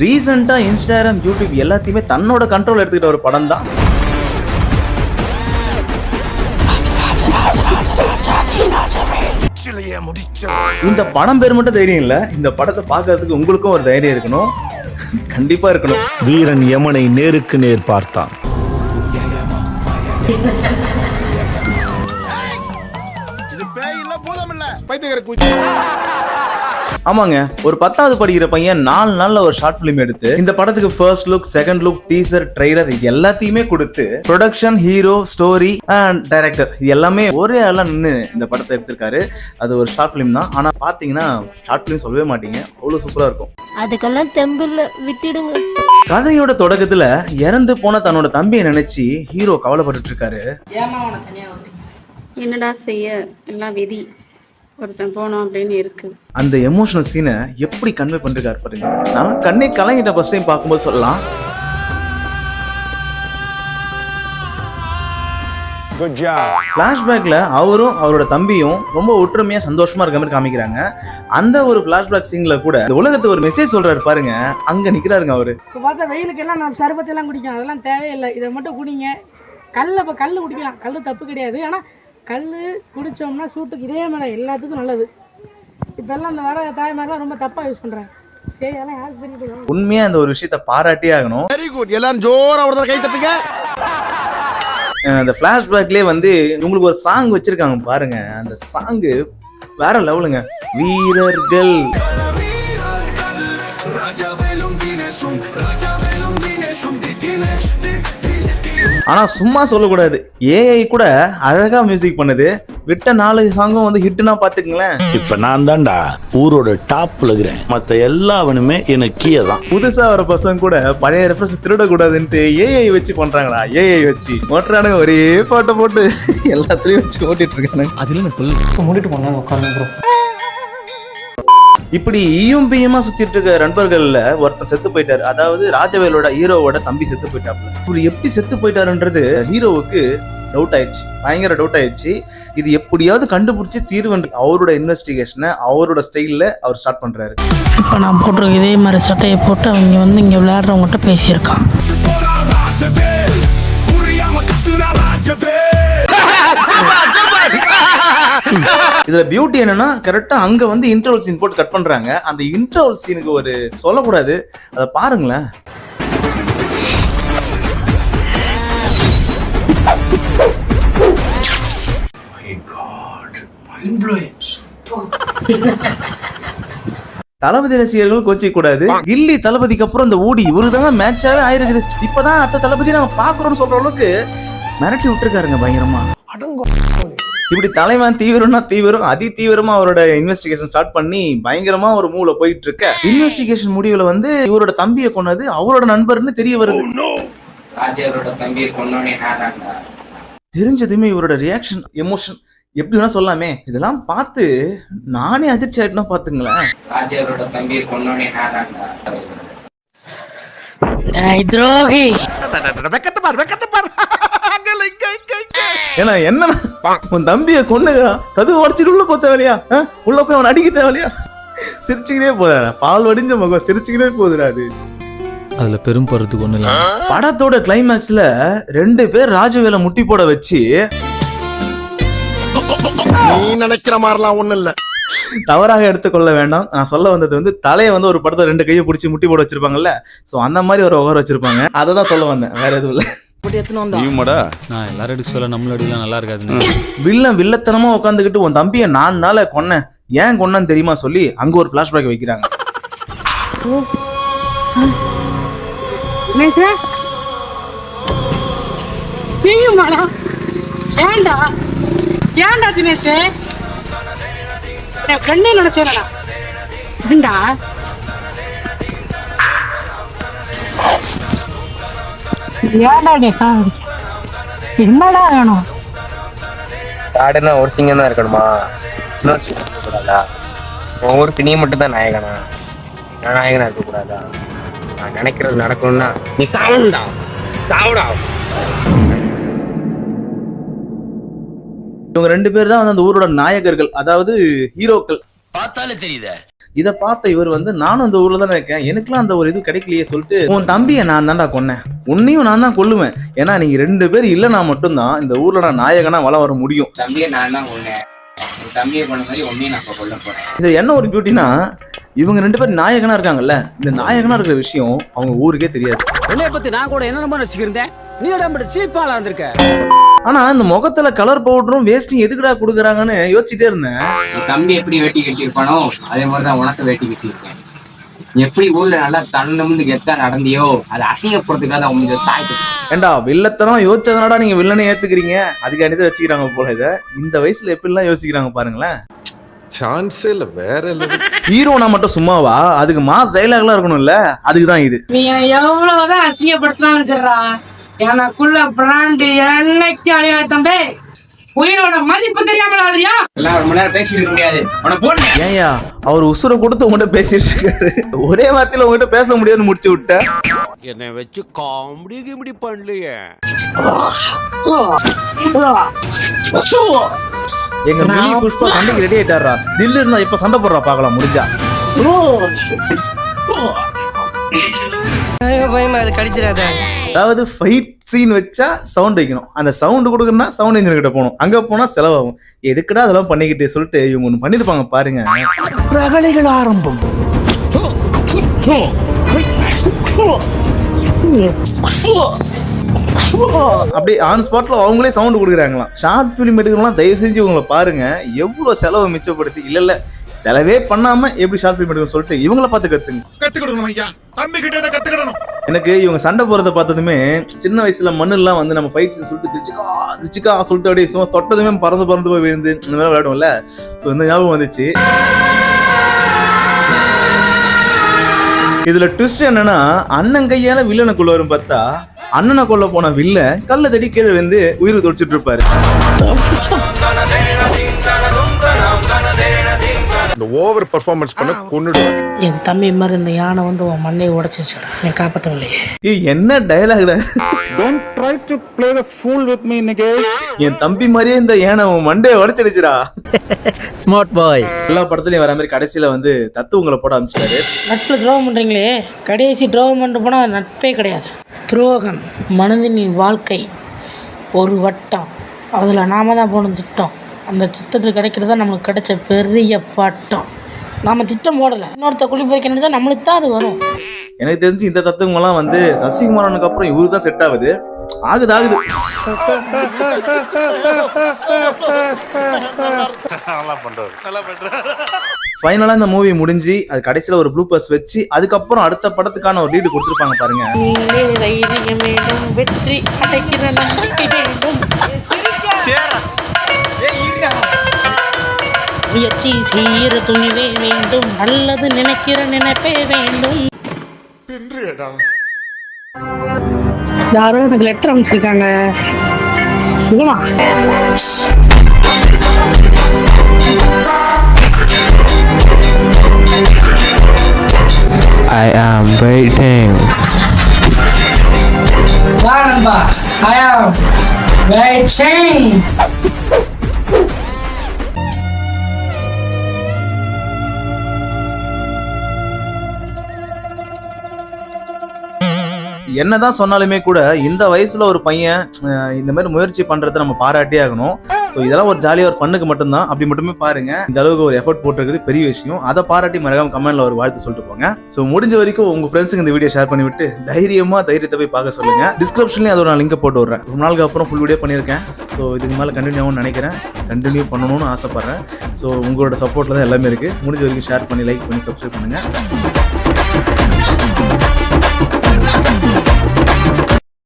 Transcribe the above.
ரீசெண்டா Instagram, YouTube எல்லாத்தையுமே தன்னோட கண்ட்ரோல் எடுத்துக்கிட்ட ஒரு படம் தான் இந்த படம் பேர் மட்டும் தைரியம் இல்ல, இந்த படத்தை பார்க்கறதுக்கு உங்களுக்கும் ஒரு தைரியம் இருக்கணும், கண்டிப்பா இருக்கணும். வீரன் யமனை நேருக்கு நேர் பார்த்தான். ஆமாங்க, ஒரு 10வது படிக்கிற பையன் 4 நாள்ல ஒரு ஷார்ட் பிலிம் எடுத்து இந்த படத்துக்கு first look, second look, teaser, trailer எல்லாத்தையுமே கொடுத்து production, hero, story and director இது எல்லாமே ஒரே ஆளா நின்று இந்த படத்தை எடுத்திருக்காரு. அது ஒரு ஷார்ட் பிலிம் தான், ஆனா பாத்தீங்கன்னா ஷார்ட் பிலிம் சொல்லவே மாட்டீங்க, அவ்வளவு சூப்பரா இருக்கும். அதுக்கெல்லாம் தெம்பில்ல, விட்டுடுங்க. கதையோட தொடக்கத்துல இறந்து போன தன்னோட தம்பியை நினைச்சு ஹீரோ கவலைப்பட்டு இருக்காரு. என்னடா செய்ய, எல்லாம் விதி, ஒருத்தன் போனோம் அப்படின்னு இருக்கு. அந்த எமோஷனல் சீனை எப்படி கன்வே பண்ணிருக்காரு பாருங்க. நான் கண்ணே கலங்கிட்ட ஃபர்ஸ்ட் டைம் பார்க்கும்போது சொல்லலாம். பிளாஷ்பேக்ல அவரும் அவரோட தம்பியும் ரொம்ப ஒற்றுமையா சந்தோஷமா இருக்க மாதிரி காமிக்கிறாங்க. அந்த ஒரு பிளாஷ்பேக் சீன்ல கூட இந்த உலகத்துக்கு ஒரு மெசேஜ் சொல்றாரு பாருங்க. அங்க நிக்கிறாருங்க அவரு. இப்போ பார்த்தா வெயிலுக்கு எல்லாம் நம்ம சர்பத்து எல்லாம் குடிக்கும், அதெல்லாம் தேவையில்லை, இதை மட்டும் குடிங்க. இப்போ கல் குடிக்கலாம், கல் தப்பு கிடையாது. ஆனால் கல் குடித்தோம்னா சூட்டுக்கு இதே மாதிரி எல்லாத்துக்கும் நல்லது. இப்போ எல்லாம் அந்த வர தாய்மாரெலாம் ரொம்ப தப்பாக யூஸ் பண்ணுறாங்க. சரி, அதெல்லாம் யாருக்கு தெரியும். உண்மையா அந்த ஒரு விஷயத்த பாராட்டியே ஆகணும். வெரி குட், எல்லாரும் ஜோரா ஒரு கை தட்டுங்க. அந்த பிளாஷ்பேக்லயே வந்து உங்களுக்கு ஒரு சாங் வச்சிருக்காங்க பாருங்க. அந்த சாங் வேற லெவலுங்க. வீரர்கள் ஆனா சும்மா சொல்லக்கூடாது, ஏஐ கூட அழகா மியூசிக் பண்ணுது. விட்ட 4 சாங்கும் வந்து ஹிட்னா பாத்துக்கங்களேன். இப்ப நான் தான்டா ஊரோட டாப்ல இருக்கிறேன், மத்த எல்லாவனுமே எனக்கு கீழே தான். புதுசா வர பசங்க கூட பழைய ரெஃபரன்ஸ் திருடக்கூடாதுன்ட்டு ஏஐ வச்சு பண்றாங்களா? ஏஐ வச்சு ஓட்டுறானுங்க, ஒரே பாட்டை போட்டு எல்லாத்துலயும் வச்சு ஓட்டிட்டு இருக்காங்க. அதுல மூடிட்டு போனா உட்காருங்க. இப்படி ஈயும் பியுமா சுத்திட்டு இருக்க நண்பர்கள்ல ஒருத்தர் செத்து போயிட்டாரு. அதாவது ராஜவேலோட ஹீரோவோட தம்பி செத்து போயிட்டாப்ல. இவர் எப்படி செத்து போயிட்டாருன்றது ஹீரோவுக்கு டவுட் ஆயிடுச்சு, பயங்கர டவுட் ஆயிடுச்சு. இது எப்படியாவது கண்டுபிடிச்சு தீர்வு அவரோட இன்வெஸ்டிகேஷனை அவரோட ஸ்டைல்ல அவர் ஸ்டார்ட் பண்றாரு. இப்போ நான் போட்டிருக்க இதே மாதிரி சட்டையை போட்டு அவங்க வந்து இங்கே விளையாடுறவங்ககிட்ட பேசியிருக்கான். இதுல பியூட்டி என்னன்னா, கரெக்டா அங்க வந்து இன்டர்வல் சீன் போட்டு கட் பண்றாங்க. அந்த இன்டர்வல் சீனுக்கு ஒரு சொல்லக்கூடாது, அத பாருங்களேன். தளபதி ரசிகர்கள் கோச்சிக்க கூடாது. கில்லி தளபதிக்கு அப்புறம் இந்த ஊடி இவருதாங்க மேட்சாவே ஆயிருக்குது. இப்பதான் அடுத்த தளபதி நம்ம பாக்குறோம்னு சொல்ற அளவுக்கு மிரட்டி விட்டுருக்காருங்க பயங்கரமா. இப்படி தலைவன் தீவிரம்னா தீவிரம், அதி தீவிரமா அவரோட இன்வெஸ்டிகேஷன் ஸ்டார்ட் பண்ணி பயங்கரமா ஒரு மூல போயிட்டு இருக்க. இன்வெஸ்டிகேஷன் முடிவுல வந்து இவரோட தம்பியை கொன்னது அவரோட நண்பர்னு தெரிய வருது. தெரிஞ்சதுமே இவரோட ரியாக்ஷன், எமோஷன் எப்படி வேணா சொல்லாமே. இதெல்லாம் பார்த்து நானே அதிர்ச்சி ஆயிட்டுனா பாத்துங்களேன். ஏன்னா என்ன, உன் தம்பிய கொன்னுகிறான், கதவு உடச்சிட்டு உள்ள போக தேவையா? உள்ள போய் அவன் அடிக்க தேவையா? சிரிச்சுக்கிட்டே போதாரா, பால் வடிஞ்ச முகம் சிரிச்சுக்கிட்டே போதுராது. அதுல பெரும் போறதுக்கு ஒண்ணு இல்ல. படத்தோட கிளைமேக்ஸ்ல 2 பேர் ராஜவேல முட்டி போட வச்சு, நீ நினைக்கிற மாதிரிலாம் ஒண்ணு இல்ல, தவறாக எடுத்துக்கொள்ள வேண்டாம். நான் சொல்ல வந்தது வந்து தலையை வந்து ஒரு படத்தை 2 கையை பிடிச்சி முட்டி போட வச்சிருப்பாங்கல்ல, சோ அந்த மாதிரி ஒரு உட்கார வச்சிருப்பாங்க. அதை தான் சொல்ல வந்தேன், வேற எதுவும் இல்ல. நான் எல்லாரும் எடுக்க சொல்ல நம்மள அடிக்கலாம் நல்லா இருக்காது. வில்லத்தனமா உட்காந்துக்கிட்டு உன் தம்பியை 4 நாள கொன்னேன், ஏன் கொன்னன்னு தெரியுமா சொல்லி அங்க ஒரு பிளாஷ்பேக் வைக்கிறாங்க. ஏண்டா ஏண்டா தினேஷ், கண்ணே நினைச்சேடா. என்னடா வேணும்? காடுனா ஒரு சிங்கம் தான் இருக்கணுமா? இன்னொரு சிங்கம் இருக்கக்கூடாதா? ஒவ்வொருக்கு நீ மட்டும் தான் நாயகனா? நான் நாயகனா இருக்கக்கூடாதா? நான் நினைக்கிறது நடக்கணும்னா நீ சாவுடா, சாவுடா. இவங்க 2 பேர் தான் வந்து அந்த ஊரோட நாயகர்கள், அதாவது ஹீரோக்கள். பார்த்தாலே தெரியுதே. இதை பார்த்த இவர் வந்து நானும் அந்த ஊர்ல தானே இருக்கேன், எனக்குலாம் அந்த ஒரு இது கிடைக்கலையே சொல்லிட்டு உன் தம்பியை நான் தான்டா கொன்னேன், உன்னையும் நான் தான் கொல்லுவேன், ஏன்னா நீங்க 2 பேர் இல்லைனா மட்டும்தான் இந்த ஊர்ல நான் நாயகனா வளம் வர முடியும். தம்பியை நான் தான் கொன்னேன், தம்பியை கொண்ட மாதிரி உன்னையும் நான் கொல்ல போறேன். இது என்ன ஒரு பியூட்டினா, இவங்க 2 பேர் நாயகனா இருக்காங்கல்ல, இந்த நாயகனா இருக்கிற விஷயம் அவங்க ஊருக்கே தெரியாது. என்னைய பத்தி நான் கூட என்ன ரசிக்கிறேன், நீ உடம்பு சீப்பாலா இருந்திருக்க. ஆனா இந்த முகத்துல கலர் பவுடரும் வேஸ்டிங் எதுக்குடா கொடுக்குறாங்கன்னு யோசிச்சுட்டே இருந்தேன். தம்பி எப்படி வேட்டி கட்டி இருப்பானோ அதே மாதிரிதான் உனக்கு வேட்டி கட்டி இருக்கேன். நீ எப்படி ஊர்ல நல்லா தன்னமுந்து கெத்தா நடந்தியோ அதை அசிங்கப்படுறதுக்காக அவங்க சாய்த்து. ஏண்டா வில்லத்தனம் யோசிச்சதுனாடா நீங்க வில்லனை ஏத்துக்கிறீங்க, அதுக்கு அடித்து வச்சுக்கிறாங்க போல. இதை இந்த வயசுல எப்படிலாம் யோசிக்கிறாங்க பாருங்களேன். சான்ஸே இல்ல, வேற ஹீரோனா மட்டும் சும்மாவா, அதுக்கு மாஸ் டைலாக்லாம் இருக்கணும்ல, அதுக்குதான் இது. நீ எவ்வளவுதான் அசிங்கப்படுத்தினாலும் சரிடா, எனக்குள்ள பிராண்டு என்னைக்கு அழியா தம்பி. உயிரோட மதிப்பு தெரியாமல் ஆடுறியா? எல்லாம் 1 மணி நேரம் பேசிட்டு இருக்க முடியாது. ஏன்யா அவர் உசுரை கொடுத்து உங்ககிட்ட பேசிட்டு இருக்காரு, ஒரே வார்த்தையில உங்ககிட்ட பேச முடியாதுன்னு முடிச்சு விட்ட. என்னை வச்சு காமெடி கிமெடி பண்ணலையே. எங்க மினி புஷ்பா சண்டைக்கு ரெடி ஆயிட்டாரா, தில்லு இருந்தா இப்ப சண்டை போடுறா பாக்கலாம் முடிஞ்சா. அதாவது ஃபைட் சீன் வச்சா சவுண்ட் வைக்கணும், அந்த சவுண்ட் கொடுக்கணும்னா சவுண்ட் இன்ஜின் கிட்ட போகணும், அங்க போனா செலவாகும். எதுக்குடா அதெல்லாம் பண்ணிக்கிட்டு சொல்லிட்டு இவங்க ஒண்ணு பண்ணிருப்பாங்க பாருங்க. ரகளைகள் ஆரம்பம். அப்படி ஆன் ஸ்பாட்ல அவங்களே சவுண்ட் கொடுக்குறாங்களாம். ஷார்ட் பிலிம் எடுக்கலாம், தயவு செஞ்சு உங்களை பாருங்க எவ்வளவு செலவை மிச்சப்படுத்தி. இல்ல செலவே பண்ணாம எப்படி ஷார்ட் பிலிம் எடுக்கணும் சொல்லிட்டு இவங்கள பார்த்து கத்துக்கணும் ஐயா, தம்பி கிட்ட கத்துக்கணும். எனக்கு இவங்க சண்டை போறதை பார்த்ததுமே சின்ன வயசுல மண்ணெல்லாம் வந்து நம்ம ஃபைட்ஸ் சொல்லிட்டு திருச்சிக்கா சொல்லிட்டு அப்படியே சும்மா தொட்டதுமே பறந்து போய் விழுந்து இந்த மாதிரி விளையாடுவோம்ல, ஸோ இந்த ஞாபகம் வந்துச்சு. இதுல ட்விஸ்ட் என்னன்னா, அண்ணன் கையால வில்லனை கொள்ள வரும் பார்த்தா அண்ணனை கொல்ல போன வில்ல கல்ல தடி கீழே வந்து உயிர் தொடிச்சிட்டு இருப்பாரு. இந்த ஓவர் பெர்ஃபார்மன்ஸ் பண்ண கொன்னுடுவாங்க. என் தம்பி மாதிரி இந்த யானை வந்து உன் மண்ணையை உடைச்சிச்சுடா, நீ காப்பாற்றவில்லையே. என்ன டயலாக்ல, Don't try to play the fool with me, nigga. என் தம்பி மாதிரியே இந்த யானை உன் மண்டையை உடைச்சிருச்சுடா. Smart boy. எல்லா படத்துலயும் வர மாதிரி கடைசியில வந்து தத்துவங்களை போட ஆரம்பிச்சிட்டாரு. நட்பு துரோகம் பண்றீங்களே, கடைசி துரோகம் பண்ணிட்டு போனா நட்பே கிடையாது. துரோகம் மனிதனின் வாழ்க்கை ஒரு வட்டம், அதுல நாம தான் போன திட்டம், அந்த திட்டத்துக்கு கிடைக்கிறதா நம்மளுக்கு கிடைச்ச பெரிய பட்டம். நாம திட்டம் போடலை, இன்னொருத்த குழி போய்க்கணும் தான் நம்மளுக்கு தான் அது வரும். எனக்கு தெரிஞ்சு இந்த தத்துவங்கள்லாம் வந்து சசிகுமாரனுக்கு அப்புறம் இவரு தான் செட் ஆகுது. ஆகுது ஃபைனலா இந்த மூவி முடிஞ்சு அது கடைசியில ஒரு ப்ளூபர்ஸ் வச்சு அதுக்கப்புறம் அடுத்த படத்துக்கான ஒரு லீடு கொடுத்துருப்பாங்க பாருங்க. வெற்றி அடைக்கிற நம்பிக்கை வேண்டும், முயற்சி செய்கிற துணிவே வேண்டும், நல்லது நினைக்கிற நினைப்பே வேண்டும். யாரோ எனக்கு லெட்டர் அனுப்பிச்சிருக்காங்க. I am waiting. I am waiting. என்னதான் சொன்னாலுமே கூட இந்த வயசுல ஒரு பையன் இந்த மாதிரி முயற்சி பண்றதை நம்ம பாராட்டியே ஆகணும். ஸோ இதெல்லாம் ஒரு ஜாலியா ஒரு ஃபன்னுக்கு மட்டும்தான், அப்படி மட்டுமே பாருங்க. இந்த அளவுக்கு ஒரு எஃபர்ட் போட்டுருக்குது பெரிய விஷயம். அதை பாராட்டி மறக்காம கமெண்ட்ல ஒரு வாழ்த்து சொல்லிட்டு போங்க. ஸோ முடிஞ்ச வரைக்கும் உங்க ஃப்ரெண்ட்ஸுக்கு இந்த வீடியோ ஷேர் பண்ணி விட்டு தைரியத்தை போய் பார்க்க சொல்லுங்க. டிஸ்கிரிப்ஷன்லயும் அதோட நான் லிங்க் போட்டு விடுறேன். ரொம்ப நாளுக்கு அப்புறம் ஃபுல் வீடியோ பண்ணியிருக்கேன். ஸோ இதுக்கு மேலே கண்டினியூ ஆகும்னு நினைக்கிறேன், கண்டினியூ பண்ணணும்னு ஆசைப்படுறேன். ஸோ உங்களோட சப்போர்ட்ல தான் எல்லாமே இருக்கு. முடிஞ்ச வரைக்கும் ஷேர் பண்ணி லைக் பண்ணி சப்ஸ்கிரைப் பண்ணுங்க.